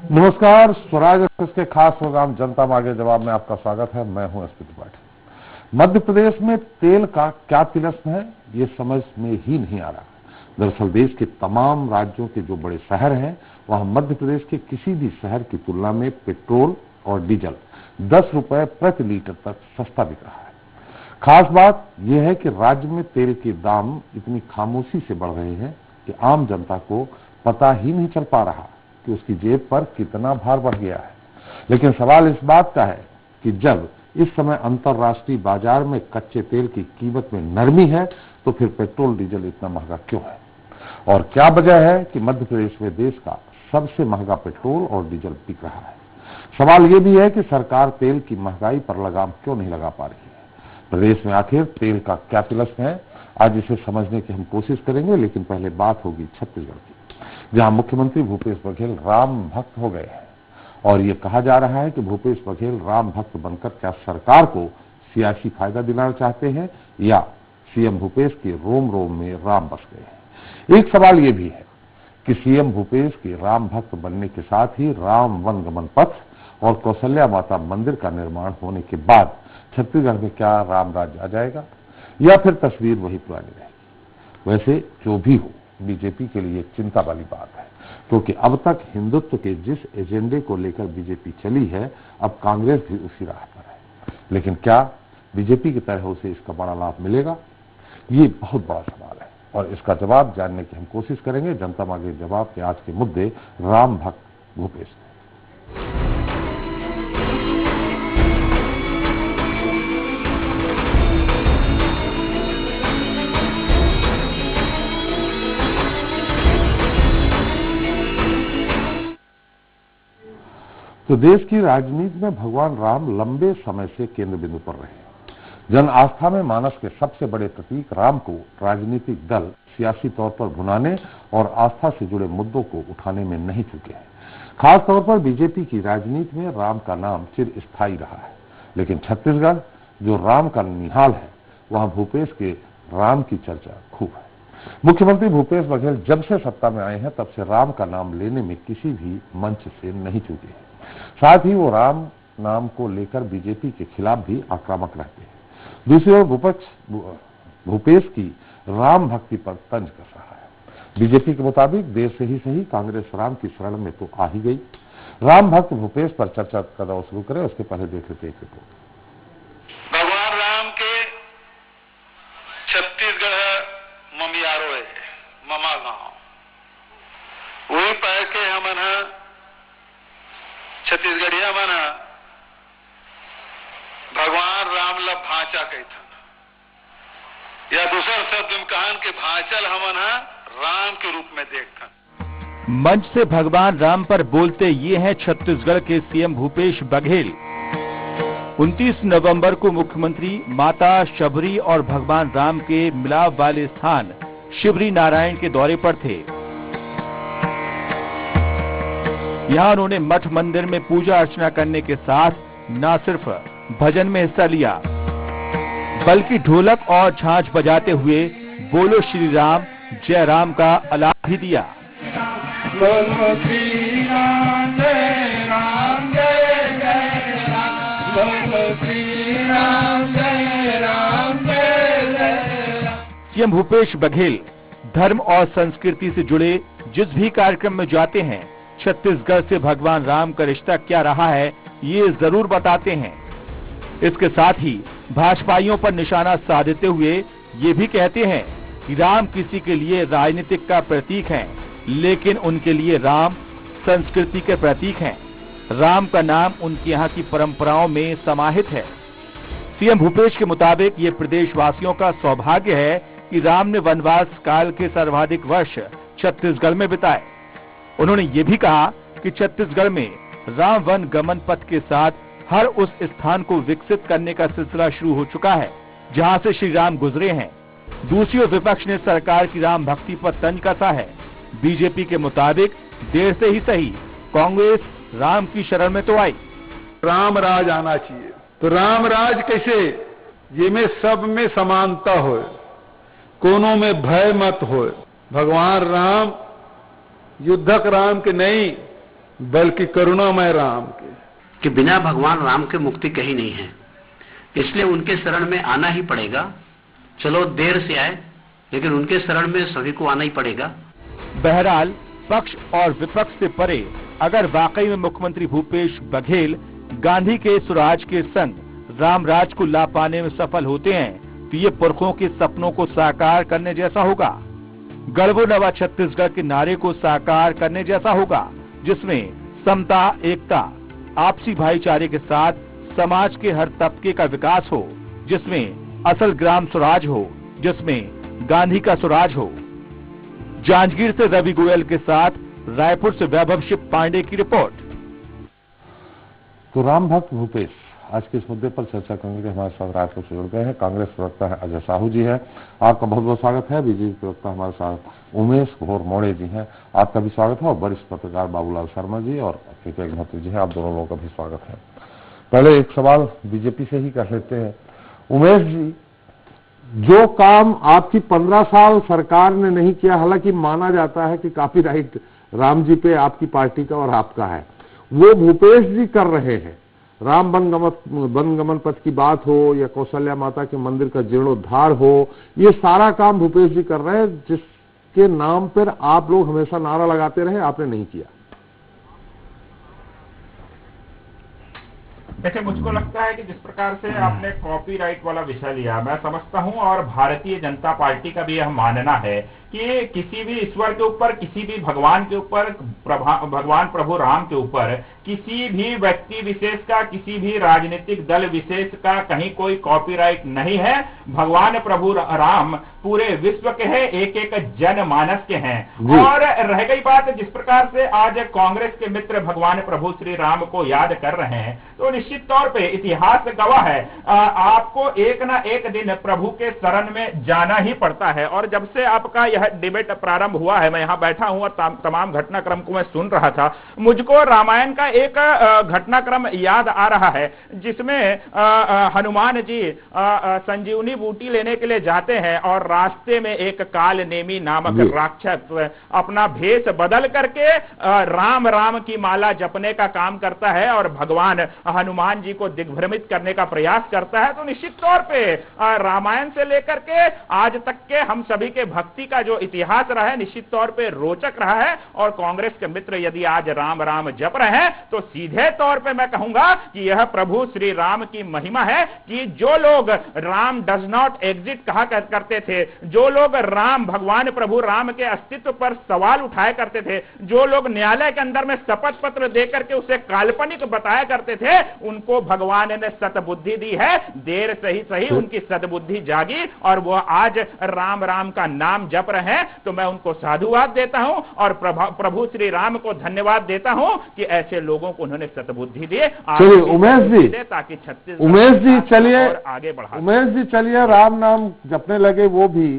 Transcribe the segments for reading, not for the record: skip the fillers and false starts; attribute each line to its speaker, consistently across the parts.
Speaker 1: नमस्कार, स्वराज एक्सप्रेस के खास प्रोग्राम जनता मांगे जवाब में आपका स्वागत है। मैं हूं एसपी त्रिपाठी। मध्य प्रदेश में तेल का क्या तिलस्म है, ये समझ में ही नहीं आ रहा। दरअसल देश के तमाम राज्यों के जो बड़े शहर हैं, वहां मध्य प्रदेश के किसी भी शहर की तुलना में पेट्रोल और डीजल 10 रुपए प्रति लीटर तक सस्ता बिक रहा है। खास बात यह है कि राज्य में तेल के दाम इतनी खामोशी से बढ़ रहे हैं कि आम जनता को पता ही नहीं चल पा रहा कि उसकी जेब पर कितना भार बढ़ गया है। लेकिन सवाल इस बात का है कि जब इस समय अंतर्राष्ट्रीय बाजार में कच्चे तेल की कीमत में नरमी है, तो फिर पेट्रोल डीजल इतना महंगा क्यों है? और क्या वजह है कि मध्य प्रदेश में देश का सबसे महंगा पेट्रोल और डीजल बिक रहा है? सवाल यह भी है कि सरकार तेल की महंगाई पर लगाम क्यों नहीं लगा पा रही है? प्रदेश में आखिर तेल का क्या तिलस्म है? आज इसे समझने की हम कोशिश करेंगे, लेकिन पहले बात होगी छत्तीसगढ़ की, जहां मुख्यमंत्री भूपेश बघेल राम भक्त हो गए हैं। और ये कहा जा रहा है कि भूपेश बघेल राम भक्त बनकर क्या सरकार को सियासी फायदा दिलाना चाहते हैं, या सीएम भूपेश के रोम रोम में राम बस गए हैं। एक सवाल ये भी है कि सीएम भूपेश के राम भक्त बनने के साथ ही राम वन गमन पथ और कौशल्या माता मंदिर का निर्माण होने के बाद छत्तीसगढ़ में क्या राम राज्य आ जाएगा, या फिर तस्वीर वही पुरानी रहेगी? वैसे जो भी हो, बीजेपी के लिए चिंता वाली बात है, क्योंकि अब तक हिंदुत्व के जिस एजेंडे को लेकर बीजेपी चली है, अब कांग्रेस भी उसी राह पर है। लेकिन क्या बीजेपी की तरह उसे इसका बड़ा लाभ मिलेगा? ये बहुत बड़ा सवाल है, और इसका जवाब जानने की हम कोशिश करेंगे जनता मांगे जवाब के आज के मुद्दे राम भक्त भूपेश। तो देश की राजनीति में भगवान राम लंबे समय से केंद्र बिंदु पर रहे। जन आस्था में मानस के सबसे बड़े प्रतीक राम को राजनीतिक दल सियासी तौर पर भुनाने और आस्था से जुड़े मुद्दों को उठाने में नहीं चुके हैं। खास तौर पर बीजेपी की राजनीति में राम का नाम चिरस्थायी रहा है। लेकिन छत्तीसगढ़, जो राम का निहाल है, वहां भूपेश के राम की चर्चा खूब है। मुख्यमंत्री भूपेश बघेल जब से सत्ता में आए हैं, तब से राम का नाम लेने में किसी भी मंच से नहीं चूके हैं। साथ ही वो राम नाम को लेकर बीजेपी के खिलाफ भी आक्रामक रहते हैं। दूसरी ओर विपक्ष भूपेश की राम भक्ति पर तंज कस रहा है। बीजेपी के मुताबिक देर से ही सही, कांग्रेस राम की शरण में तो आ ही गई। राम भक्त भूपेश पर चर्चा का दौर शुरू करें, उसके पहले देख लेते एक रिपोर्ट।
Speaker 2: भगवान राम के छत्तीसगढ़ ममियारो है, ममा गांव वही पैर के हमन छत्तीसगढ़िया मन भगवान राम ला भांचा कहथन, या दूसर शब्द में कहन के भांचल हमन राम के रूप में देखथन।
Speaker 3: मंच से भगवान राम पर बोलते ये हैं छत्तीसगढ़ के सीएम भूपेश बघेल। 29 नवंबर को मुख्यमंत्री माता शबरी और भगवान राम के मिलाप वाले स्थान शिवरी नारायण के दौरे पर थे। यहां उन्होंने मठ मंदिर में पूजा अर्चना करने के साथ न सिर्फ भजन में हिस्सा लिया, बल्कि ढोलक और झांझ बजाते हुए बोलो श्री राम जय राम का अलाप भी दिया।
Speaker 4: बोलो श्री राम जय राम जय जय राम, बोलो श्री राम जय राम जय जय राम।
Speaker 3: सीएम भूपेश बघेल धर्म और संस्कृति से जुड़े जिस भी कार्यक्रम में जाते हैं, छत्तीसगढ़ से भगवान राम का रिश्ता क्या रहा है, ये जरूर बताते हैं। इसके साथ ही भाजपाइयों पर निशाना साधते हुए ये भी कहते हैं कि राम किसी के लिए राजनीतिक का प्रतीक है, लेकिन उनके लिए राम संस्कृति के प्रतीक हैं। राम का नाम उनके यहाँ की परंपराओं में समाहित है। सीएम भूपेश के मुताबिक ये प्रदेशवासियों का सौभाग्य है कि राम ने वनवास काल के सर्वाधिक वर्ष छत्तीसगढ़ में बिताए। उन्होंने ये भी कहा कि छत्तीसगढ़ में राम वन गमन पथ के साथ हर उस स्थान को विकसित करने का सिलसिला शुरू हो चुका है जहां से श्री राम गुजरे हैं। दूसरी ओर विपक्ष ने सरकार की राम भक्ति पर तंज कसा है। बीजेपी के मुताबिक देर से ही सही, कांग्रेस राम की शरण में तो आई।
Speaker 5: राम राज आना चाहिए, तो राम राज कैसे, ये में सब में समानता हो, कोनों में भय मत हो। भगवान राम युद्धक राम के नहीं, बल्कि करुणामय राम के।
Speaker 6: कि बिना भगवान राम के मुक्ति कहीं नहीं है, इसलिए उनके शरण में आना ही पड़ेगा। चलो देर से आए, लेकिन उनके शरण में सभी को आना ही पड़ेगा।
Speaker 3: बहरहाल पक्ष और विपक्ष से परे अगर वाकई में मुख्यमंत्री भूपेश बघेल गांधी के स्वराज के संग रामराज को ला पाने में सफल होते हैं तो ये पुरखों के सपनों को साकार करने जैसा होगा। गढ़वो नवा छत्तीसगढ़ के नारे को साकार करने जैसा होगा, जिसमें समता, एकता, आपसी भाईचारे के साथ समाज के हर तबके का विकास हो, जिसमें असल ग्राम स्वराज हो, जिसमें गांधी का स्वराज हो। जांजगीर से रवि गोयल के साथ रायपुर से वैभव शिव पांडे की रिपोर्ट।
Speaker 1: तो राम भक्त भूपेश आज के इस मुद्दे पर चर्चा करने के हमारे साथ रायपुर से जुड़ गए हैं। कांग्रेस प्रवक्ता है अजय साहू जी हैं, आपका बहुत बहुत स्वागत है। बीजेपी प्रवक्ता हमारे साथ उमेश घोर मोड़े जी हैं, आपका भी स्वागत है। और वरिष्ठ पत्रकार बाबूलाल शर्मा जी और के अग्निहोत्री जी हैं, आप दोनों लोगों का भी स्वागत है। पहले एक सवाल बीजेपी से ही कर लेते हैं। उमेश जी, जो काम आपकी 15 साल सरकार ने नहीं किया, हालांकि माना जाता है कि कॉपीराइट राम जी पे आपकी पार्टी का और आपका है, वो भूपेश जी कर रहे हैं। राम वनगमन पथ की बात हो या कौशल्या माता के मंदिर का जीर्णोद्धार हो, ये सारा काम भूपेश जी कर रहे हैं, जिसके नाम पर आप लोग हमेशा नारा लगाते रहे, आपने नहीं किया।
Speaker 7: देखिए, मुझको लगता है कि जिस प्रकार से आपने कॉपीराइट वाला विषय लिया, मैं समझता हूं और भारतीय जनता पार्टी का भी यह मानना है कि किसी भी ईश्वर के ऊपर, किसी भी भगवान के ऊपर, भगवान प्रभु राम के ऊपर किसी भी व्यक्ति विशेष का, किसी भी राजनीतिक दल विशेष का कहीं कोई कॉपीराइट नहीं है। भगवान प्रभु राम पूरे विश्व के हैं, एक एक जनमानस के हैं। और रह गई बात जिस प्रकार से आज कांग्रेस के मित्र भगवान प्रभु श्री राम को याद कर रहे हैं, तो निश्चित तौर पे इतिहास गवाह है, आपको एक ना एक दिन प्रभु के शरण में जाना ही पड़ता है। और जब से आपका यह डिबेट प्रारंभ हुआ है, मैं यहां बैठा हूं और तमाम घटनाक्रम को मैं सुन रहा था, मुझको रामायण का एक घटनाक्रम याद आ रहा है, जिसमें हनुमान जी संजीवनी बूटी लेने के लिए जाते हैं और रास्ते में एक कालनेमी नामक राक्षस अपना भेष बदल करके राम राम की माला जपने का काम करता है और भगवान हनुमान जी को दिग्भ्रमित करने का प्रयास करता है। तो निश्चित तौर पे रामायण से लेकर के आज तक के हम सभी के भक्ति का जो इतिहास रहा है, निश्चित तौर पे रोचक रहा है। और कांग्रेस के मित्र यदि आज राम राम जप रहे हैं तो सीधे तौर पे मैं कहूंगा कि यह प्रभु श्री राम की महिमा है कि जो लोग राम डज नॉट एग्जिस्ट कहा करते थे, जो लोग राम, भगवान प्रभु राम के अस्तित्व पर सवाल उठाया करते थे, जो लोग न्यायालय के अंदर में शपथ पत्र देकर के उसे काल्पनिक बताया करते थे, उनको भगवान ने सतबुद्धि दी है। देर से ही सही उनकी सद्बुद्धि जागी और वो आज राम राम का नाम जप रहे हैं। तो मैं उनको साधुवाद देता हूं और प्रभु श्री राम को धन्यवाद देता हूं कि ऐसे लोगों को उन्होंने सद्बुद्धि दी।
Speaker 1: चलिए उमेश जी,
Speaker 7: ताकि छत्तीसगढ़
Speaker 1: उमेश जी चलिए
Speaker 7: आगे बढ़ा,
Speaker 1: उमेश जी चलिए, राम नाम जपने लगे वो भी,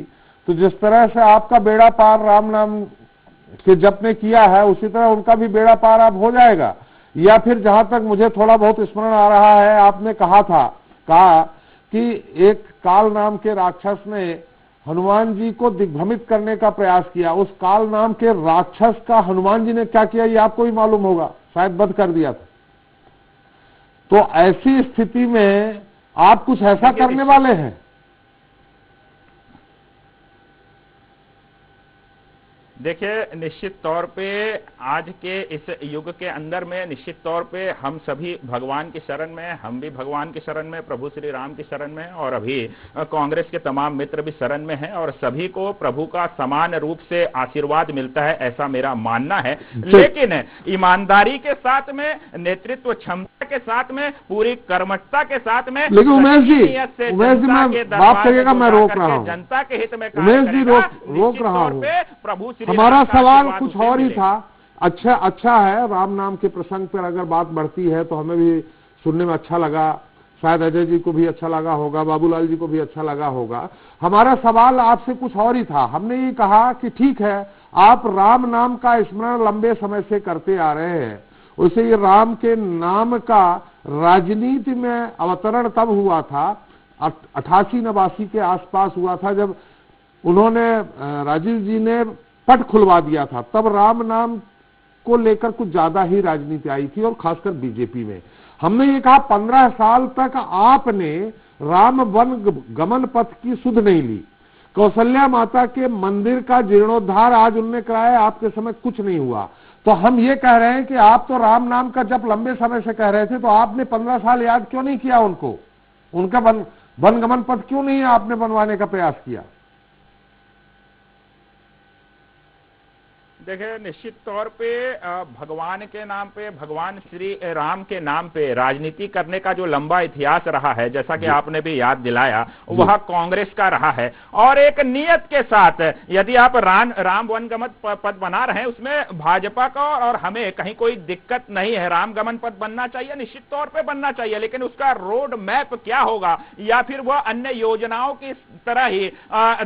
Speaker 1: तो जिस तरह से आपका बेड़ा पार राम नाम के जप ने किया है, उसी तरह उनका भी बेड़ा पार अब हो जाएगा। या फिर जहां तक मुझे थोड़ा बहुत स्मरण आ रहा है, आपने कहा कि एक काल नाम के राक्षस ने हनुमान जी को दिग्भ्रमित करने का प्रयास किया। उस काल नाम के राक्षस का हनुमान जी ने क्या किया ये आपको ही मालूम होगा, शायद बंद कर दिया था। तो ऐसी स्थिति में आप कुछ ऐसा करने वाले हैं?
Speaker 7: देखिए, निश्चित तौर पे आज के इस युग के अंदर में निश्चित तौर पे हम सभी भगवान की शरण में, हम भी भगवान की शरण में, प्रभु श्री राम की शरण में, और अभी कांग्रेस के तमाम मित्र भी शरण में हैं और सभी को प्रभु का समान रूप से आशीर्वाद मिलता है, ऐसा मेरा मानना है। लेकिन ईमानदारी के साथ में, नेतृत्व क्षमता के साथ में, पूरी कर्मठता के साथ में,
Speaker 1: लेकिन उमेश जी मैं बात करिएगा, मैं रोक रहा हूं,
Speaker 7: जनता के हित में
Speaker 1: उमेश जी रोक रहा हूं।
Speaker 7: प्रभु
Speaker 1: हमारा सवाल कुछ और ही था। अच्छा है, राम नाम के प्रसंग पर अगर बात बढ़ती है तो हमें भी सुनने में अच्छा लगा, शायद अजय जी को भी अच्छा लगा होगा, बाबूलाल जी को भी अच्छा लगा होगा। हमारा सवाल आपसे कुछ और ही था। हमने ये कहा कि ठीक है, आप राम नाम का स्मरण लंबे समय से करते आ रहे हैं, उसे ये राम के नाम का राजनीति में अवतरण तब हुआ था 88-89 के आसपास हुआ था, जब उन्होंने राजीव जी ने पट खुलवा दिया था। तब राम नाम को लेकर कुछ ज्यादा ही राजनीति आई थी, और खासकर बीजेपी में। हमने ये कहा 15 साल तक आपने राम वन गमन पथ की सुध नहीं ली, कौशल्या माता के मंदिर का जीर्णोद्धार आज उनने कराया, आपके समय कुछ नहीं हुआ। तो हम ये कह रहे हैं कि आप तो राम नाम का जब लंबे समय से कह रहे थे, तो आपने 15 साल याद क्यों नहीं किया उनको? उनका वन गमन पथ क्यों नहीं आपने बनवाने का प्रयास किया?
Speaker 7: देखिए, निश्चित तौर पे भगवान के नाम पे, भगवान श्री राम के नाम पे राजनीति करने का जो लंबा इतिहास रहा है, जैसा कि आपने भी याद दिलाया, वह कांग्रेस का रहा है। और एक नियत के साथ यदि आप राम वन गमन पथ बना रहे हैं, उसमें भाजपा का और हमें कहीं कोई दिक्कत नहीं है। राम गमन पथ बनना चाहिए, निश्चित तौर पे बनना चाहिए, लेकिन उसका रोड मैप क्या होगा, या फिर वह अन्य योजनाओं की तरह ही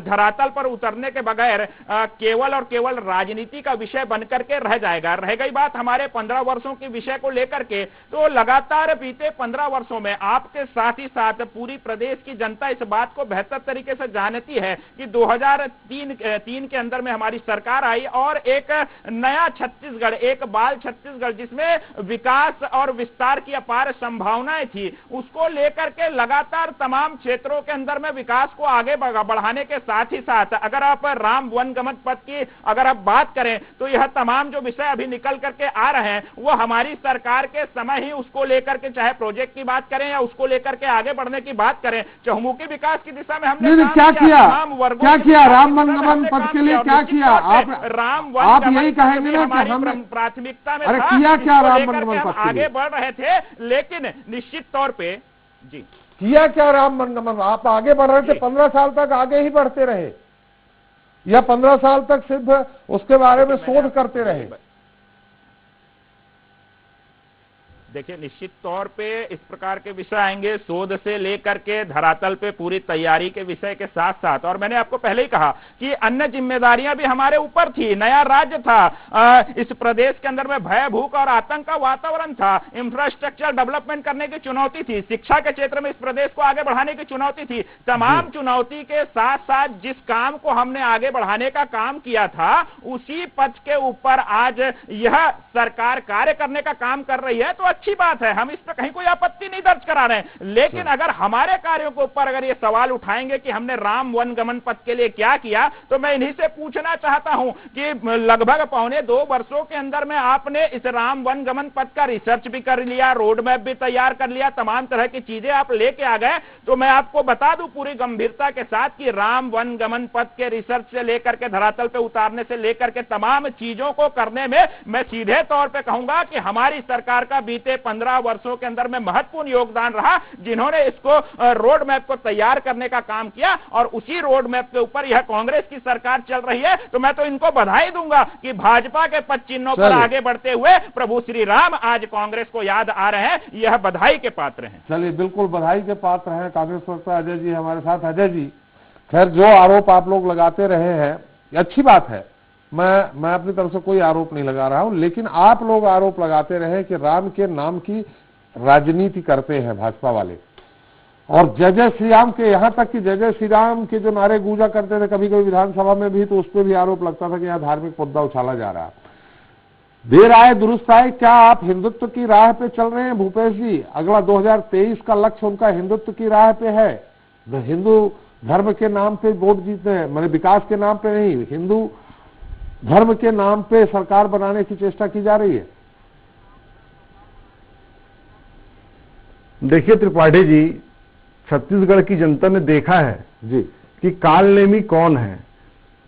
Speaker 7: धरातल पर उतरने के बगैर केवल और केवल राजनीति का विषय बनकर के रह जाएगा। रह गई बात हमारे 15 वर्षों के विषय को लेकर के, तो लगातार बीते 15 वर्षों में आपके साथ ही साथ पूरी प्रदेश की जनता इस बात को बेहतर तरीके से जानती है कि 2003 के अंदर में हमारी सरकार आई और एक नया छत्तीसगढ़, एक बाल छत्तीसगढ़ जिसमें विकास और विस्तार की अपार संभावनाएं थी, उसको लेकर के लगातार तमाम क्षेत्रों के अंदर में विकास को आगे बढ़ाने के साथ ही साथ अगर आप राम वन गमन पथ की अगर आप बात करें, तो यह तमाम जो विषय अभी निकल करके आ रहे हैं, वो हमारी सरकार के समय ही उसको लेकर के, चाहे प्रोजेक्ट की बात करें या उसको लेकर के आगे बढ़ने की बात करें, चहुमुखी विकास की दिशा में हमने
Speaker 1: क्या किया राम वन गमन पथ के लिए क्या किया? आप यही कहेंगे ना कि हम
Speaker 7: प्राथमिकता में
Speaker 1: किया क्या राम वन गमन पथ?
Speaker 7: आगे बढ़ रहे थे, लेकिन निश्चित तौर पे जी
Speaker 1: किया क्या राम वन गमन? आप आगे बढ़ रहे थे, 15 साल तक आगे ही बढ़ते रहे, या 15 साल तक सिर्फ उसके बारे में शोध करते रहे?
Speaker 7: देखिए, निश्चित तौर पे इस प्रकार के विषय आएंगे, शोध से लेकर के धरातल पे पूरी तैयारी के विषय के साथ साथ, और मैंने आपको पहले ही कहा कि अन्य जिम्मेदारियां भी हमारे ऊपर थी। नया राज्य था, इस प्रदेश के अंदर में भय, भूख और आतंक का वातावरण था, इंफ्रास्ट्रक्चर डेवलपमेंट करने की चुनौती थी, शिक्षा के क्षेत्र में इस प्रदेश को आगे बढ़ाने की चुनौती थी। तमाम चुनौती के साथ साथ जिस काम को हमने आगे बढ़ाने का काम किया था, उसी पथ के ऊपर आज यह सरकार कार्य करने का काम कर रही है, तो अच्छी बात है, हम इस पर कहीं कोई आपत्ति नहीं दर्ज करा रहे हैं। लेकिन अगर हमारे कार्यों के ऊपर अगर ये सवाल उठाएंगे कि हमने राम वन गमन पथ के लिए क्या किया, तो मैं इन्हीं से पूछना चाहता हूं कि लगभग 1.25 वर्षों के अंदर में आपने इस राम वन गमन पथ का रिसर्च भी कर लिया, रोड मैप भी तैयार कर लिया, तमाम तरह की चीजें आप लेके आ गए। तो मैं आपको बता दूं पूरी गंभीरता के साथ कि राम वन गमन पथ के रिसर्च से लेकर के धरातल पे उतारने से लेकर के तमाम चीजों को करने में मैं सीधे तौर पे कहूंगा कि हमारी सरकार का बीते 15 वर्षों के अंदर में महत्वपूर्ण योगदान रहा, जिन्होंने इसको रोड मैप को तैयार करने का काम किया, और उसी रोड मैप के ऊपर यह कांग्रेस की सरकार चल रही है। तो मैं तो इनको बधाई दूंगा कि भाजपा के पद चिन्हों पर आगे बढ़ते हुए प्रभु श्री राम आज कांग्रेस को याद आ रहे हैं, यह बधाई के पात्र हैं।
Speaker 1: चलिए, बिल्कुल बधाई के पात्र हैं। कांग्रेस प्रवक्ता अजय जी हमारे साथ। अजय जी, खैर जो आरोप आप लोग लगाते रहे हैं, अच्छी बात है, मैं अपनी तरफ से कोई आरोप नहीं लगा रहा हूं, लेकिन आप लोग आरोप लगाते रहे कि राम के नाम की राजनीति करते हैं भाजपा वाले, और जय जय श्री राम के, यहां तक कि जय जय श्री राम के जो नारे गूंजा करते थे कभी कभी विधानसभा में भी, तो उस पर भी आरोप लगता था कि यहां धार्मिक मुद्दा उछाला जा रहा है। देर आए दुरुस्त आए, क्या आप हिंदुत्व की राह पे चल रहे हैं भूपेश जी? अगला 2023 का लक्ष्य उनका हिंदुत्व की राह पे है, हिंदू धर्म के नाम पे वोट जीतते हैं, मैंने विकास के नाम पे नहीं, हिंदू धर्म के नाम पे सरकार बनाने की चेष्टा की जा रही है।
Speaker 8: देखिए त्रिपाठी जी, छत्तीसगढ़ की जनता ने देखा है
Speaker 1: जी
Speaker 8: कि कालनेमी कौन है,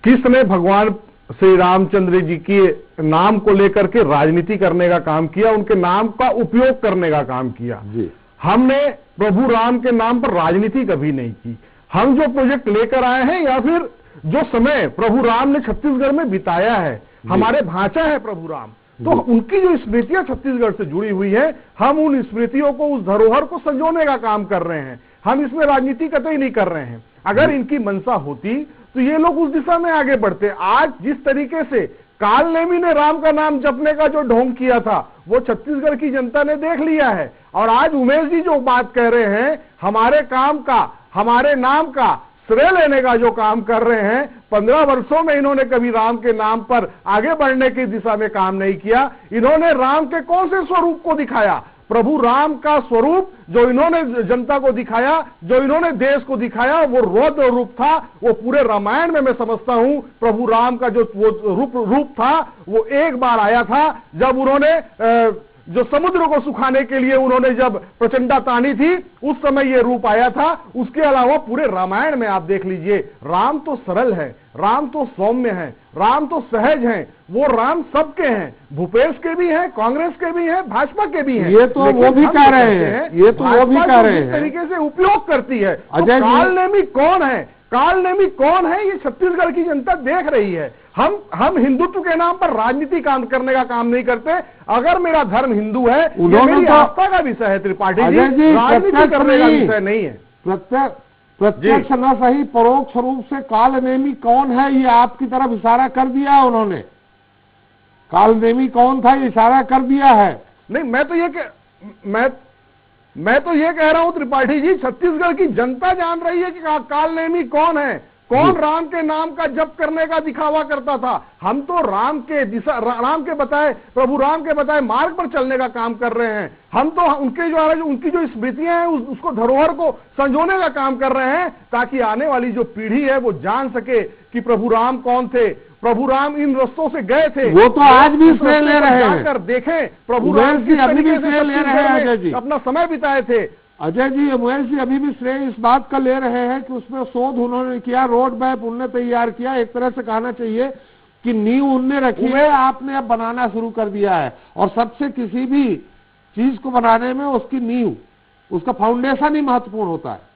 Speaker 8: किस समय भगवान श्री रामचंद्र जी के नाम को लेकर के राजनीति करने का काम किया, उनके नाम का उपयोग करने का काम किया
Speaker 1: जी।
Speaker 8: हमने प्रभु राम के नाम पर राजनीति कभी नहीं की। हम जो प्रोजेक्ट लेकर आए हैं या फिर जो समय प्रभु राम ने छत्तीसगढ़ में बिताया है, हमारे भांचा है प्रभु राम, तो उनकी जो स्मृतियां छत्तीसगढ़ से जुड़ी हुई है, हम उन स्मृतियों को, उस धरोहर को संजोने का काम कर रहे हैं। हम इसमें राजनीति कतई नहीं कर रहे हैं। अगर इनकी मंशा होती तो ये लोग उस दिशा में आगे बढ़ते। आज जिस तरीके से कालनेमी ने राम का नाम जपने का जो ढोंग किया था, वो छत्तीसगढ़ की जनता ने देख लिया है। और आज उमेश जी जो बात कह रहे हैं, हमारे काम का, हमारे नाम का श्रेय लेने का जो काम कर रहे हैं, 15 वर्षों में इन्होंने कभी राम के नाम पर आगे बढ़ने की दिशा में काम नहीं किया। इन्होंने राम के कौन से स्वरूप को दिखाया? प्रभु राम का स्वरूप जो इन्होंने जनता को दिखाया, जो इन्होंने देश को दिखाया, वो रौद्र रूप था। वो पूरे रामायण में मैं समझता हूं प्रभु राम का जो वो रूप था, वो एक बार आया था जब उन्होंने जो समुद्र को सुखाने के लिए उन्होंने जब प्रचंडा तानी थी, उस समय ये रूप आया था। उसके अलावा पूरे रामायण में आप देख लीजिए, राम तो सरल है, राम तो सौम्य है, राम तो सहज हैं। वो राम सबके हैं, भूपेश के भी हैं, कांग्रेस के भी हैं, भाजपा के भी हैं।
Speaker 1: ये तो वो भी कह रहे हैं, ये तो वो भी कह रहे हैं,
Speaker 8: तरीके से उपयोग करती है। तो
Speaker 1: अजय जी,
Speaker 8: कालनेमी कौन है? कालनेमी कौन है? ये छत्तीसगढ़ की जनता देख रही है। हम हिंदुत्व के नाम पर राजनीति काम करने का काम नहीं करते। अगर मेरा धर्म हिंदू है, ये मेरी आस्था का विषय है त्रिपाठी जी, राजनीति करने का विषय नहीं है।
Speaker 1: प्रत्यक्ष न सही परोक्ष रूप से कालनेमी कौन है, ये आपकी तरफ इशारा कर दिया है उन्होंने। कालनेमी कौन था, ये इशारा कर दिया है।
Speaker 8: नहीं, मैं तो ये कह रहा हूं त्रिपाठी जी, छत्तीसगढ़ की जनता जान रही है कि कालनेमी कौन है, कौन राम के नाम का जप करने का दिखावा करता था। हम तो राम के बताए, प्रभु राम के बताए मार्ग पर चलने का काम कर रहे हैं। हम तो उनकी जो स्मृतियां हैं, उसको धरोहर को संजोने का काम कर रहे हैं, ताकि आने वाली जो पीढ़ी है वो जान सके कि प्रभु राम कौन थे। प्रभु राम इन रस्तों से गए थे,
Speaker 1: वो तो आज भी श्रेय ले रहे हैं।
Speaker 8: जाकर देखें प्रभु राम किस तरीके से
Speaker 1: ले रहे हैं अजय जी,
Speaker 8: अपना समय बिताए थे।
Speaker 1: अजय जी, मुकेश जी अभी भी श्रेय इस बात का ले रहे हैं कि उसमें शोध उन्होंने किया, रोड मैप उन्होंने तैयार किया। एक तरह से कहना चाहिए कि नींव उनने रखी है, आपने अब बनाना शुरू कर दिया है। और सबसे किसी भी चीज को बनाने में उसकी नींव, उसका फाउंडेशन ही महत्वपूर्ण होता है।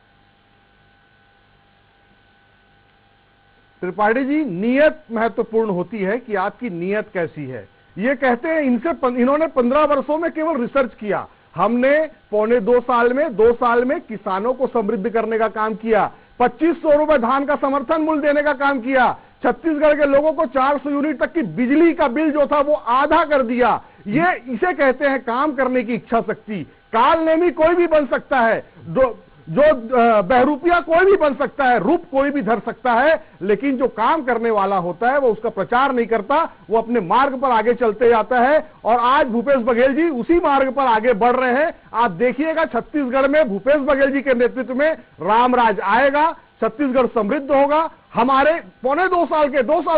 Speaker 8: त्रिपाठी जी, नियत महत्वपूर्ण होती है कि आपकी नियत कैसी है। ये कहते हैं इन्होंने 15 वर्षों में केवल रिसर्च किया। हमने पौने 2 साल में किसानों को समृद्ध करने का काम किया। 2500 रुपए धान का समर्थन मूल्य देने का काम किया। छत्तीसगढ़ के लोगों को 400 यूनिट तक की बिजली का बिल जो था वो आधा कर दिया। इसे कहते हैं काम करने की इच्छा शक्ति। कालनेमी कोई भी बन सकता है, जो बहरूपिया कोई भी बन सकता है, रूप कोई भी धर सकता है, लेकिन जो काम करने वाला होता है वो उसका प्रचार नहीं करता, वो अपने मार्ग पर आगे चलते जाता है। और आज भूपेश बघेल जी उसी मार्ग पर आगे बढ़ रहे हैं। आप देखिएगा छत्तीसगढ़ में भूपेश बघेल जी के नेतृत्व में रामराज आएगा, छत्तीसगढ़ समृद्ध होगा। हमारे पौने 2 साल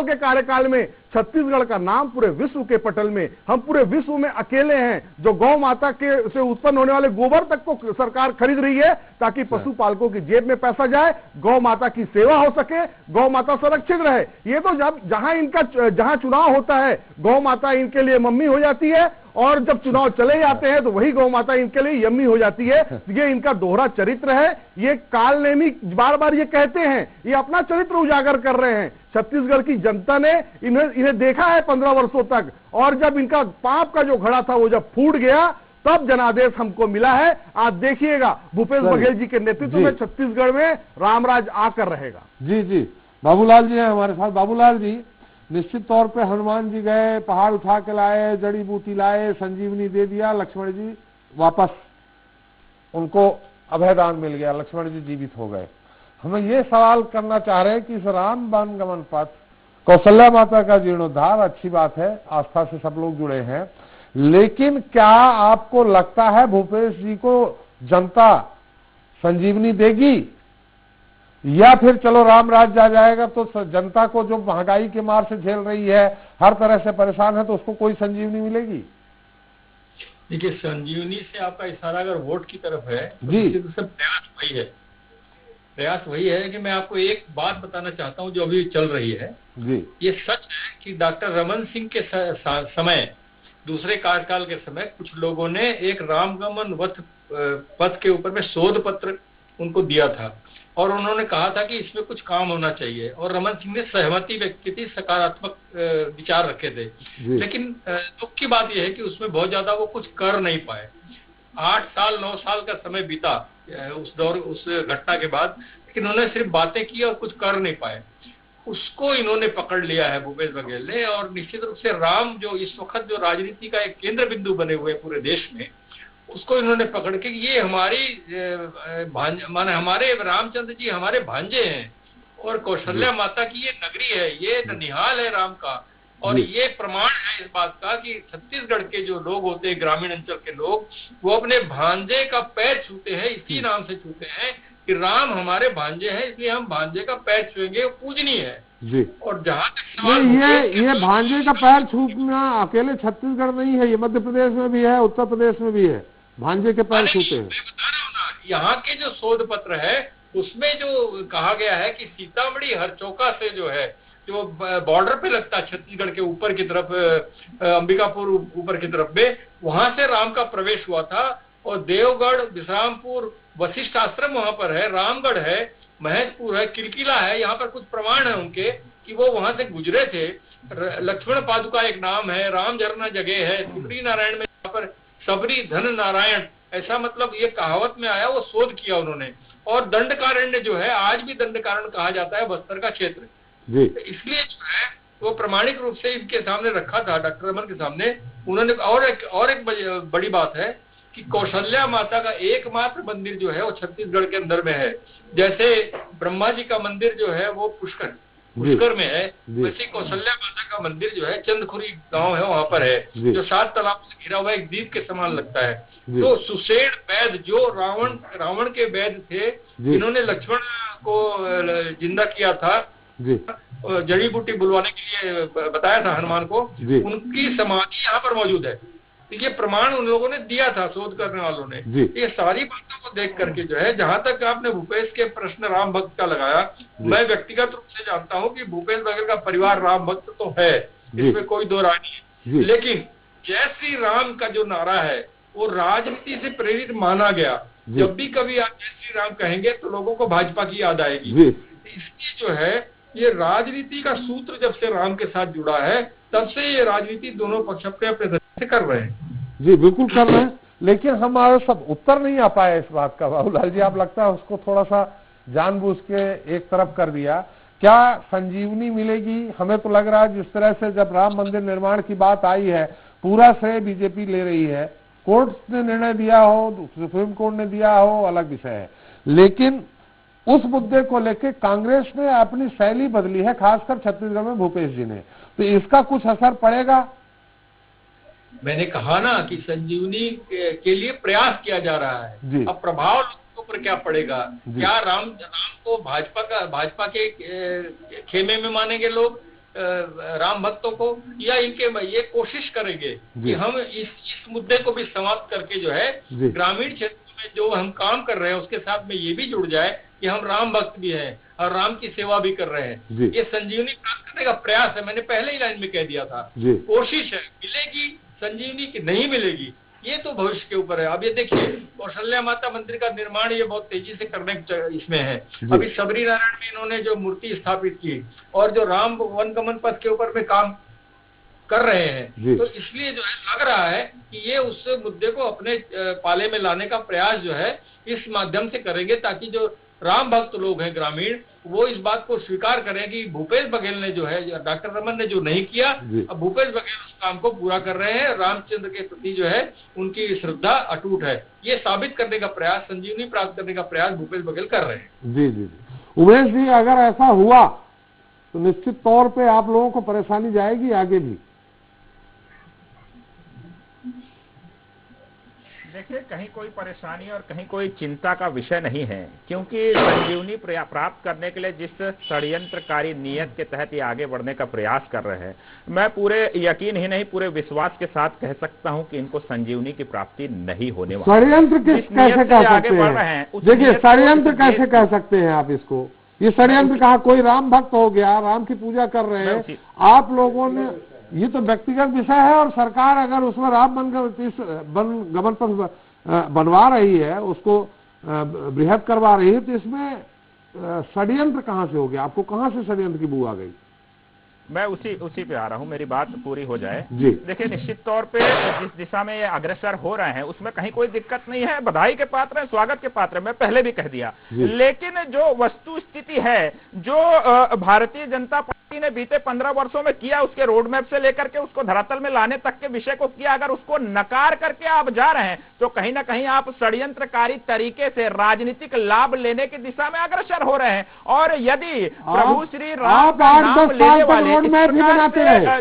Speaker 8: के कार्यकाल में छत्तीसगढ़ का नाम पूरे विश्व के पटल में, हम पूरे विश्व में अकेले हैं जो गौ माता के से उत्पन्न होने वाले गोबर तक को सरकार खरीद रही है, ताकि पशुपालकों की जेब में पैसा जाए, गौ माता की सेवा हो सके, गौ माता सुरक्षित रहे। ये तो जहां चुनाव होता है, गौ माता इनके लिए मम्मी हो जाती है, और जब चुनाव चले जाते हैं तो वही गौ माता इनके लिए यम्मी हो जाती है। ये इनका दोहरा चरित्र है। ये कालनेमी बार बार ये कहते हैं, ये अपना चरित्र उजागर कर रहे हैं। छत्तीसगढ़ की जनता ने इन्हें देखा है 15 वर्षों तक, और जब इनका पाप का जो घड़ा था वो जब फूट गया, तब जनादेश हमको मिला है। आप देखिएगा भूपेश बघेल जी के नेतृत्व में छत्तीसगढ़ में रामराज आकर रहेगा।
Speaker 1: जी जी, बाबूलाल जी हैं हमारे साथ। बाबूलाल जी, निश्चित तौर पे हनुमान जी गए, पहाड़ उठा के लाए, जड़ी बूटी लाए, संजीवनी दे दिया, लक्ष्मण जी वापस उनको अभयदान मिल गया, लक्ष्मण जी जीवित हो गए। हमें ये सवाल करना चाह रहे हैं कि इस राम वन गमन पथ, कौशल्या माता का जीर्णोद्धार, अच्छी बात है, आस्था से सब लोग जुड़े हैं, लेकिन क्या आपको लगता है भूपेश जी को जनता संजीवनी देगी, या फिर चलो राम राज्य आ जाएगा तो जनता को जो महंगाई के मार से झेल रही है, हर तरह से परेशान है, तो उसको कोई संजीवनी मिलेगी?
Speaker 9: देखिए, संजीवनी से आपका इशारा अगर वोट की तरफ है तो प्रयास वही है कि मैं आपको एक बात बताना चाहता हूं जो अभी चल रही है
Speaker 1: जी।
Speaker 9: ये सच है कि डॉक्टर रमन सिंह के समय, दूसरे कार्यकाल के समय, कुछ लोगों ने एक रामगमन पथ के ऊपर में शोध पत्र उनको दिया था, और उन्होंने कहा था कि इसमें कुछ काम होना चाहिए, और रमन सिंह ने सहमति व्यक्त की थी, सकारात्मक विचार रखे थे। लेकिन दुख की बात यह है कि उसमें बहुत ज्यादा वो कुछ कर नहीं पाए। 9 साल का समय बीता उस घटना के बाद, लेकिन उन्होंने सिर्फ बातें की और कुछ कर नहीं पाए। उसको इन्होंने पकड़ लिया है भूपेश बघेल ने, और निश्चित रूप से राम जो इस वक्त जो राजनीति का एक केंद्र बिंदु बने हुए पूरे देश में, उसको इन्होंने पकड़ के ये हमारे रामचंद्र जी हमारे भांजे हैं, और कौशल्या माता की ये नगरी है, ये ननिहाल है राम का। और ये प्रमाण है इस बात का कि छत्तीसगढ़ के जो लोग होते हैं, ग्रामीण अंचल के लोग, वो अपने भांजे का पैर छूते हैं, इसी नाम से छूते हैं कि राम हमारे भांजे हैं, इसलिए हम भांजे का पैर छुएंगे, वो पूजनीय है जी। और जहाँ तक
Speaker 1: ये भांजे का पैर छूना अकेले छत्तीसगढ़ नहीं है, ये मध्य प्रदेश में भी है, उत्तर प्रदेश में भी है, भांजे के पैर छूते हैं।
Speaker 9: मैं बता रहा हूँ ना, यहाँ के जो शोध पत्र है उसमें जो कहा गया है कि सीतामढ़ी हरचौका से जो है, जो बॉर्डर पे लगता है छत्तीसगढ़ के ऊपर की तरफ, अंबिकापुर ऊपर की तरफ में, वहां से राम का प्रवेश हुआ था। और देवगढ़, विश्रामपुर, वशिष्ठ आश्रम वहां पर है, रामगढ़ है, महेशपुर है, किलकिला है, यहाँ पर कुछ प्रमाण है उनके कि वो वहां से गुजरे थे। लक्ष्मण पादुका एक नाम है, राम झरना जगह है, सबरी नारायण में यहाँ पर सबरी धन नारायण, ऐसा मतलब ये कहावत में आया, वो शोध किया उन्होंने। और दंडकारण्य जो है, आज भी दंडकारण्य कहा जाता है बस्तर का क्षेत्र जी। इसलिए जो है वो प्रमाणिक रूप से इनके सामने रखा था, डॉक्टर रमन के सामने उन्होंने। और एक बड़ी बात है कि कौशल्या माता का एकमात्र मंदिर जो है वो छत्तीसगढ़ के अंदर में है। जैसे ब्रह्मा जी का मंदिर जो है वो पुष्कर में है, वैसे कौशल्या माता का मंदिर जो है चंदखुरी गांव है वहां पर है, जो 7 तालाब से घिरा हुआ एक द्वीप के समान लगता है। तो सुषेण वैद्य जो रावण के वैद्य थे, जिन्होंने लक्ष्मण को जिंदा किया था, जड़ी बूटी बुलवाने के लिए बताया था हनुमान को, उनकी समाधि यहाँ पर मौजूद है। ये प्रमाण उन लोगों ने दिया था, शोध करने वालों ने। ये सारी बातों को देख करके जो है, जहां तक आपने भूपेश के प्रश्न राम भक्त का लगाया, मैं व्यक्तिगत रूप से जानता हूं कि भूपेश बघेल का परिवार राम भक्त तो है, इसमें कोई दो राय नहीं है। लेकिन जय श्री राम का जो नारा है वो राजनीति से प्रेरित माना गया। जब भी कभी आप जय श्री राम कहेंगे तो लोगों को भाजपा की याद आएगी। इसलिए जो है ये राजनीति का सूत्र जब से राम के साथ जुड़ा है, तब से ये राजनीति दोनों पक्ष अपने अपने से कर रहे हैं
Speaker 1: जी। बिल्कुल कर रहे हैं, लेकिन हमारे सब उत्तर नहीं आ पाया इस बात का। बाबूलाल जी, आप लगता है उसको थोड़ा सा जानबूझ के एक तरफ कर दिया। क्या संजीवनी मिलेगी? हमें तो लग रहा है जिस तरह से जब राम मंदिर निर्माण की बात आई है, पूरा श्रेय बीजेपी ले रही है। कोर्ट ने निर्णय दिया हो, सुप्रीम कोर्ट ने दिया हो, अलग विषय है, लेकिन उस मुद्दे को लेकर कांग्रेस ने अपनी शैली बदली है, खासकर छत्तीसगढ़ में भूपेश जी ने। तो इसका कुछ असर पड़ेगा?
Speaker 9: मैंने कहा ना कि संजीवनी के लिए प्रयास किया जा रहा है। अब प्रभाव लोगों पर क्या पड़ेगा? क्या राम को भाजपा के खेमे में मानेंगे लोग, राम भक्तों को, या इनके ये कोशिश करेंगे कि हम इस मुद्दे को भी समाप्त करके जो है ग्रामीण क्षेत्र में जो हम काम कर रहे हैं उसके साथ में ये भी जुड़ जाए कि हम राम भक्त भी हैं और राम की सेवा भी कर रहे हैं। ये संजीवनी प्राप्त करने का प्रयास है। मैंने पहले ही लाइन में कह दिया था, कोशिश है। मिलेगी संजीवनी की नहीं मिलेगी, ये तो भविष्य के ऊपर है। अब ये देखिए, कौशल्या माता मंदिर का निर्माण ये बहुत तेजी से करने इसमें है। अभी सबरी नारायण में इन्होंने जो मूर्ति स्थापित की और जो राम वनगमन पथ के ऊपर में काम कर रहे हैं, तो इसलिए जो है लग रहा है कि ये उस मुद्दे को अपने पाले में लाने का प्रयास जो है इस माध्यम से करेंगे, ताकि जो राम भक्त लोग हैं ग्रामीण, वो इस बात को स्वीकार करें कि भूपेश बघेल ने जो है, डॉक्टर रमन ने जो नहीं किया, अब भूपेश बघेल उस काम को पूरा कर रहे हैं। रामचंद्र के प्रति जो है उनकी श्रद्धा अटूट है। ये साबित करने का प्रयास, संजीवनी प्राप्त करने का प्रयास भूपेश बघेल कर रहे हैं।
Speaker 1: जी जी जी। उमेश जी, अगर ऐसा हुआ तो निश्चित तौर पे आप लोगों को परेशानी जाएगी आगे भी।
Speaker 7: देखिए, कहीं कोई परेशानी और कहीं कोई चिंता का विषय नहीं है, क्योंकि संजीवनी प्राप्त करने के लिए जिस षड्यंत्रकारी नियत के तहत ये आगे बढ़ने का प्रयास कर रहे हैं, मैं पूरे यकीन ही नहीं पूरे विश्वास के साथ कह सकता हूं कि इनको संजीवनी की प्राप्ति नहीं होने वाली।
Speaker 1: षड्यंत्र कैसे कह सकते हैं? देखिए, षड्यंत्र कैसे कह सकते हैं आप इसको? ये षड्यंत्र कहा, कोई राम भक्त हो गया, राम की पूजा कर रहे हैं आप लोगों ने, ये तो व्यक्तिगत विषय है। और सरकार अगर उसमें राम गमन पथ बनवा रही है, उसको बृहद करवा रही है, तो इसमें षड्यंत्र कहां से हो गया? आपको कहां से षड्यंत्र की बू आ गई?
Speaker 7: मैं उसी पे आ रहा हूँ, मेरी बात पूरी हो जाए।
Speaker 1: जी।
Speaker 7: देखिए, निश्चित तौर पे जिस दिशा में ये अग्रसर हो रहे हैं उसमें कहीं कोई दिक्कत नहीं है, बधाई के पात्र हैं, स्वागत के पात्र हैं, मैं पहले भी कह दिया। लेकिन जो वस्तु स्थिति है, जो भारतीय जनता पार्टी ने बीते 15 वर्षों में किया, उसके रोड मैप से लेकर के उसको धरातल में लाने तक के विषय को किया, अगर उसको नकार करके आप जा रहे हैं तो कहीं ना कहीं आप षड्यंत्रकारी तरीके से राजनीतिक लाभ लेने की दिशा में अग्रसर हो रहे हैं। और यदि प्रभु श्री राम का नाम लेने वाले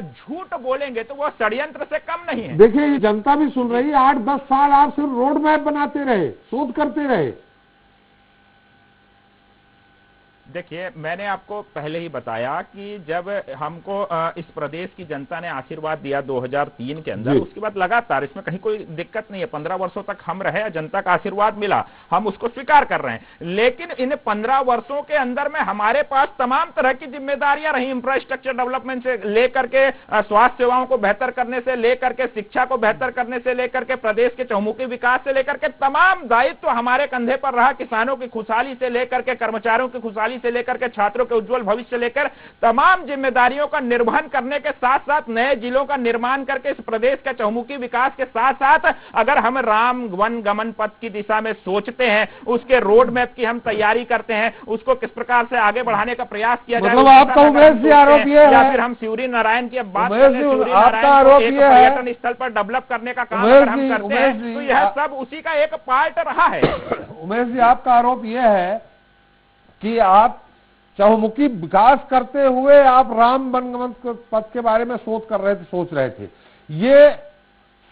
Speaker 7: झूठ बोलेंगे तो वो षड्यंत्र से कम नहीं है।
Speaker 1: देखिए, ये जनता भी सुन रही है, 8-10 साल आप सिर्फ रोड मैप बनाते रहे, शोध करते रहे।
Speaker 7: देखिए, मैंने आपको पहले ही बताया कि जब हमको इस प्रदेश की जनता ने आशीर्वाद दिया 2003 के अंदर, उसके बाद लगातार, इसमें कहीं कोई दिक्कत नहीं है, 15 वर्षों तक हम रहे, जनता का आशीर्वाद मिला, हम उसको स्वीकार कर रहे हैं। लेकिन इन 15 वर्षों के अंदर में हमारे पास तमाम तरह की जिम्मेदारियां रही, इंफ्रास्ट्रक्चर डेवलपमेंट से लेकर के स्वास्थ्य सेवाओं को बेहतर करने से लेकर के शिक्षा को बेहतर करने से लेकर के प्रदेश के चहुमुखी विकास से लेकर के तमाम दायित्व हमारे कंधे पर रहा। किसानों की खुशहाली से लेकर के कर्मचारियों की खुशहाली से लेकर के छात्रों के उज्जवल भविष्य से लेकर तमाम जिम्मेदारियों का निर्वहन करने के साथ साथ नए जिलों का निर्माण करके इस प्रदेश के चहुमुखी विकास के साथ साथ अगर हम राम वन गमन पथ की दिशा में सोचते हैं, उसके रोड मैप की हम तैयारी करते हैं, उसको किस प्रकार से आगे बढ़ाने का प्रयास किया जाए,
Speaker 1: मतलब आपका उमेश जी आरोप ये है,
Speaker 7: या फिर हम शिवरी नारायण की बात करें, शिवरी नारायण को एक पर्यटन स्थल पर डेवलप करने का काम अगर हम करते हैं तो यह सब उसी का एक पार्ट रहा है।
Speaker 1: उमेश जी, आपका आरोप यह है कि आप चहुमुखी विकास करते हुए आप राम वनगमन पथ के बारे में सोच रहे थे। ये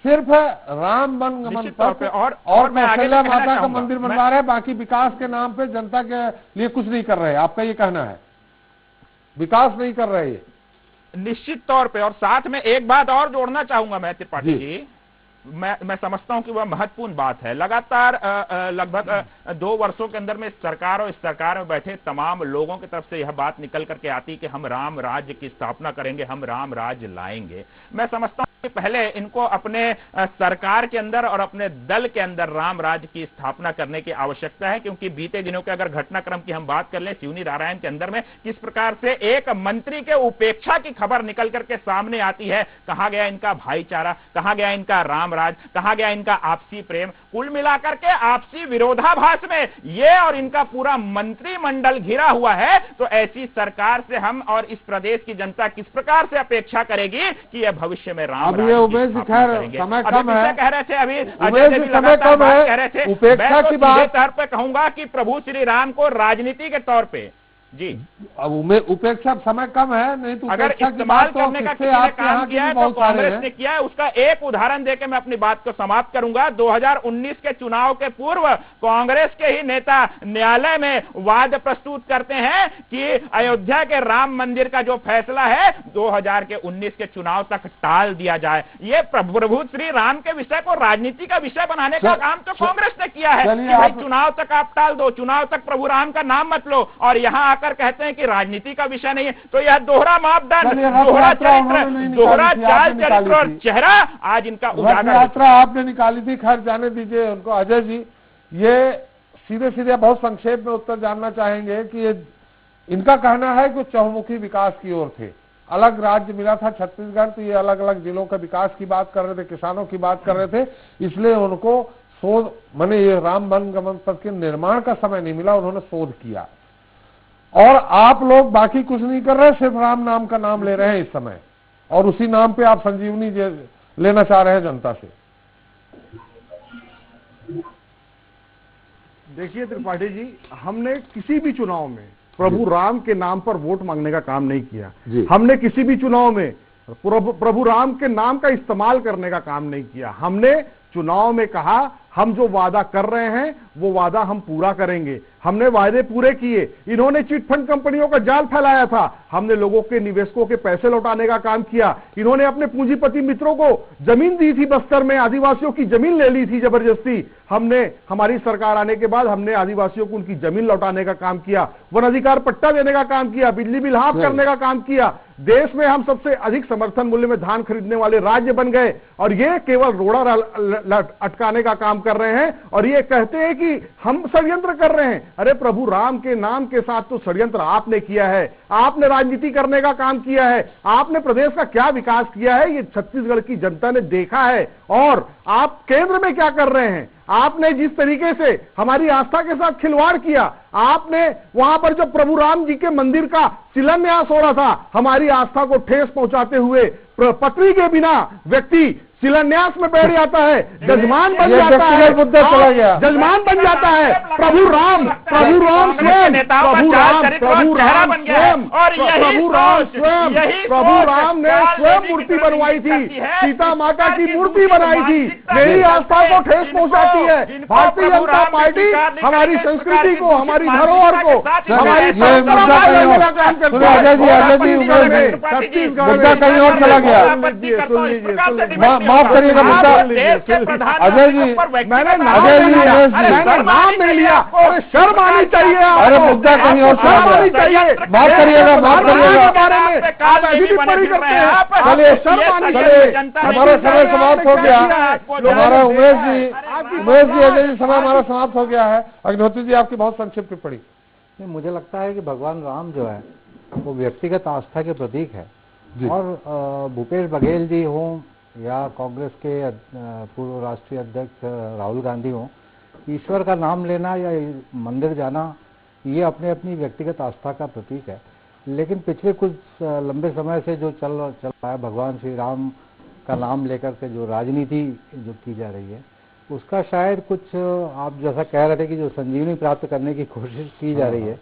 Speaker 1: सिर्फ राम वनगमन पथ और कौशल्या माता का मंदिर बनवा रहे हैं, बाकी विकास के नाम पे जनता के लिए कुछ नहीं कर रहे, आपका ये कहना है? विकास नहीं कर रहे?
Speaker 7: निश्चित तौर पे। और साथ में एक बात और जोड़ना चाहूंगा मैं त्रिपाठी जी, मैं समझता हूं कि वह महत्वपूर्ण बात है। लगातार लगभग 2 वर्षों के अंदर में सरकार और इस सरकार में बैठे तमाम लोगों की तरफ से यह बात निकल करके आती कि हम राम राज्य की स्थापना करेंगे, हम राम राज्य लाएंगे। मैं समझता हूं कि पहले इनको अपने सरकार के अंदर और अपने दल के अंदर राम राज्य की स्थापना करने की आवश्यकता है, क्योंकि बीते दिनों के अगर घटनाक्रम की हम बात कर लें, शिवनी नारायण के अंदर में किस प्रकार से एक मंत्री के उपेक्षा की खबर निकल करके सामने आती है। कहां गया इनका भाईचारा, कहां गया इनका राम राज, कहां गया इनका आपसी प्रेम? कुल मिलाकर के आपसी विरोधाभास में ये और इनका पूरा मंत्रिमंडल घिरा हुआ है। तो ऐसी सरकार से हम और इस प्रदेश की जनता किस प्रकार से अपेक्षा करेगी कि यह भविष्य में राम
Speaker 1: अब ये उमेश जी, खैर समय कम है,
Speaker 7: कह रहे थे अभी
Speaker 1: उमेश जी, समय कम है,
Speaker 7: कह रहे थे
Speaker 1: उपेक्षा की बात
Speaker 7: तौर पे कहूंगा कि प्रभु श्री राम को राजनीति के तौर पे जी,
Speaker 1: अब उपेक्षा समय कम है, नहीं तो
Speaker 7: अगर इस्तेमाल करने का किसी ने काम किया है तो कांग्रेस ने किया है। उसका एक उदाहरण देकर मैं अपनी बात को समाप्त करूंगा। 2019 के चुनाव के पूर्व कांग्रेस के ही नेता न्यायालय में वाद प्रस्तुत करते हैं कि अयोध्या के राम मंदिर का जो फैसला है 2019 के चुनाव तक टाल दिया जाए। ये प्रभु श्री राम के विषय को राजनीति का विषय बनाने का काम तो कांग्रेस ने किया है कि भाई चुनाव तक आप टाल दो, चुनाव तक प्रभु राम का नाम मत लो, और यहां कहते हैं कि राजनीति का विषय नहीं है। तो यह दोहरा मापदंड, दोहरा चरित्र, दोहरा चाल चरित्र और चेहरा आज इनका उजागर।
Speaker 1: यात्रा आपने निकाली थी, खैर जाने दीजिए उनको। अजय जी, ये सीधे सीधे बहुत संक्षेप में उत्तर जानना चाहेंगे कि ये इनका कहना है कि चहुमुखी विकास की ओर थे, अलग राज्य मिला था छत्तीसगढ़, तो ये अलग अलग जिलों के विकास की बात कर रहे थे, किसानों की बात कर रहे थे, इसलिए उनको शोध माने ये राम वनगमन पथ के निर्माण का समय नहीं मिला, उन्होंने शोध किया। और आप लोग बाकी कुछ नहीं कर रहे, सिर्फ राम नाम का नाम ले रहे हैं इस समय, और उसी नाम पे आप संजीवनी लेना चाह रहे हैं जनता से।
Speaker 8: देखिए त्रिपाठी जी, हमने किसी भी चुनाव में प्रभु राम के नाम पर वोट मांगने का काम नहीं किया। हमने किसी भी चुनाव में प्रभु राम के नाम का इस्तेमाल करने का काम नहीं किया। हमने चुनाव में कहा हम जो वादा कर रहे हैं वो वादा हम पूरा करेंगे, हमने वायदे पूरे किए। इन्होंने चिट फंड कंपनियों का जाल फैलाया था, हमने लोगों के निवेशकों के पैसे लौटाने का काम किया। इन्होंने अपने पूंजीपति मित्रों को जमीन दी थी, बस्तर में आदिवासियों की जमीन ले ली थी जबरदस्ती। हमने, हमारी सरकार आने के बाद हमने आदिवासियों को उनकी जमीन लौटाने का काम किया, वन अधिकार पट्टा देने का काम किया, बिजली बिल हाफ करने का काम किया। देश में हम सबसे अधिक समर्थन मूल्य में धान खरीदने वाले राज्य बन गए, और ये केवल रोड़ा अटकाने का काम कर रहे हैं और ये कहते हैं कि हम षड्यंत्र कर रहे हैं। अरे प्रभु राम के नाम के साथ तो षड्यंत्र आपने किया है, आपने राजनीति करने का काम किया है, आपने प्रदेश का क्या विकास किया है ये छत्तीसगढ़ की जनता ने देखा है। और आप केंद्र में क्या कर रहे हैं, आपने जिस तरीके से हमारी आस्था के साथ खिलवाड़ किया, आपने वहां पर जो प्रभु राम जी के मंदिर का शिलान्यास हो रहा था, हमारी आस्था को ठेस पहुंचाते हुए पत्री के बिना व्यक्ति शिलान्यास में बैठ जाता है, जजमान बन जाता है, जजमान बन जाता है। प्रभु राम स्वयं, प्रभु राम ने स्वयं मूर्ति बनवाई थी, सीता माता की मूर्ति बनाई थी, मेरी आस्था को ठेस पहुंचाती है। भारतीय जनता पार्टी हमारी संस्कृति को, हमारी धरोहर को, हमारी परंपरा का काम करती है।
Speaker 1: मुद्दा कहीं और चला गया। माफ करिएगा मुद्दा अजय जी,
Speaker 8: मैंने नाम नहीं लिया और शर्म आनी चाहिए।
Speaker 1: अरे मुद्दा कहीं और चला गया, माफ करिएगा, माफ करिएगा। चलिए चलिए, हमारा समय समाप्त हो गया। हमारा उमेश जी, अजय जी, समय हमारा समाप्त हो गया है। अग्निहोत्री जी, आपकी बहुत संक्षिप्त टिप्पणी।
Speaker 10: मुझे लगता है कि भगवान राम जो है वो व्यक्तिगत आस्था के प्रतीक है, और भूपेश बघेल जी हों या कांग्रेस के पूर्व राष्ट्रीय अध्यक्ष राहुल गांधी हों, ईश्वर का नाम लेना या मंदिर जाना ये अपने अपनी व्यक्तिगत आस्था का प्रतीक है। लेकिन पिछले कुछ लंबे समय से जो चल रहा है, भगवान श्री राम का नाम लेकर के जो राजनीति जो की जा रही है, उसका शायद कुछ आप जैसा कह रहे थे कि जो संजीवनी प्राप्त करने की कोशिश की जा रही है,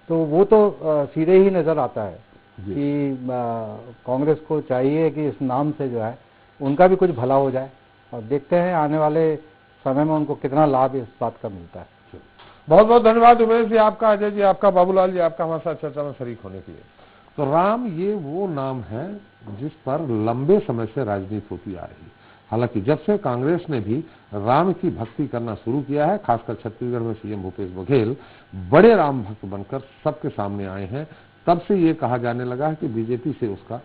Speaker 10: तो वो तो सीधे ही नजर आता है कि कांग्रेस को चाहिए कि इस नाम से जो है उनका भी कुछ भला हो जाए, और देखते हैं आने वाले समय में उनको कितना लाभ इस बात का मिलता है।
Speaker 1: बहुत बहुत धन्यवाद उमेश जी आपका, अजय जी आपका, बाबूलाल जी आपका हमारे साथ चर्चा में शरीक होने के लिए। तो राम ये वो नाम है जिस पर लंबे समय से राजनीति होती आ रही है। हालांकि जब से कांग्रेस ने भी राम की भक्ति करना शुरू किया है, खासकर छत्तीसगढ़ में सीएम भूपेश बघेल बड़े राम भक्त बनकर सबके सामने आए हैं, तब से ये कहा जाने लगा है कि बीजेपी से उसका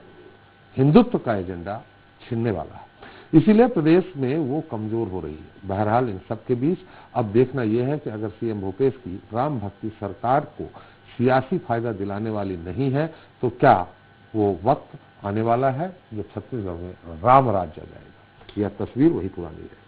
Speaker 1: हिंदुत्व का एजेंडा छिनने वाला है, इसीलिए प्रदेश में वो कमजोर हो रही है। बहरहाल इन सब के बीच अब देखना यह है कि अगर सीएम भूपेश की राम भक्ति सरकार को सियासी फायदा दिलाने वाली नहीं है, तो क्या वो वक्त आने वाला है जब छत्तीसगढ़ में राम राज्य आ जाएगा। यह तस्वीर वही पुरानी है।